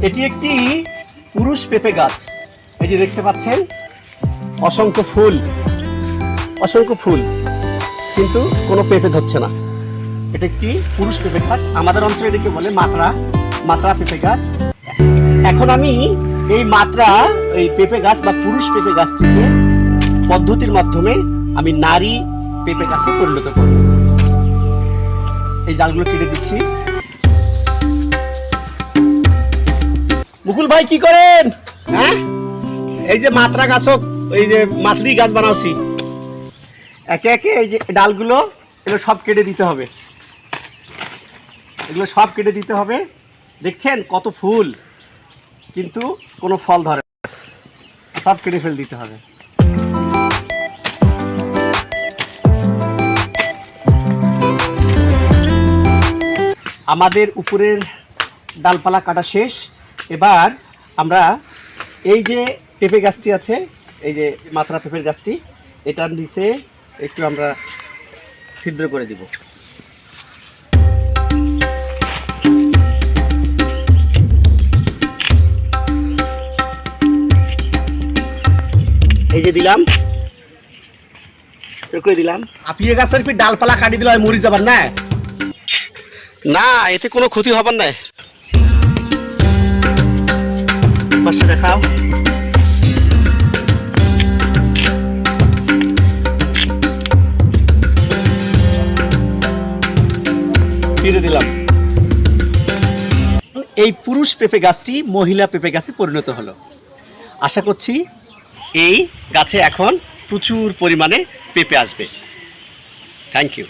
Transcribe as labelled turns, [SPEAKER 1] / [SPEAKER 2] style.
[SPEAKER 1] এটি একটি পুরুষ পেঁপে গাছ। এই যে দেখতে পাচ্ছেন অসংখ্য ফুল, অসংখ্য ফুল, কিন্তু কোনো পেঁপে ধরছে না। এটা একটি পুরুষ পেঁপে গাছ, আমাদের অঞ্চলে এটাকে বলে মাত্রা পেঁপে গাছ। এখন আমি এই পেঁপে গাছ বা পুরুষ পেঁপে গাছটিকে পদ্ধতির মাধ্যমে আমি নারী পেঁপে গাছে পরিণত করব। এই ডালগুলো কেটে দিচ্ছি। মুকুল ভাই কি করেন? হ্যাঁ, এই যে মাতৃ গাছ বানাচ্ছি, একে একে এই যে ডালগুলো এগুলো সব কেটে দিতে হবে, এগুলো সব কেটে দিতে হবে। দেখছেন কত ফুল, কিন্তু কোনো ফল ধরে না, সব কেটে ফেলে দিতে হবে। আমাদের উপরের ডালপালা কাটা শেষ। এবার আমরা এই যে পেঁপে গাছটি আছে, এই যে মাত্রা পেঁপের গাছটি, এটার নিচে একটু আমরা ছিদ্র করে দিব। এই যে দিলাম, করে দিলাম। আপিয়ে গাছের ফির ডালপালা কাটি দিলে মরি যাবার না, না এতে কোনো ক্ষতি হবার নাই। পাশে দেখাও। ছিঁড়ে দিলাম। এই পুরুষ পেঁপে গাছটি মহিলা পেঁপে গাছে পরিণত হলো। আশা করছি এই গাছে এখন প্রচুর পরিমাণে পেঁপে আসবে। Thank you.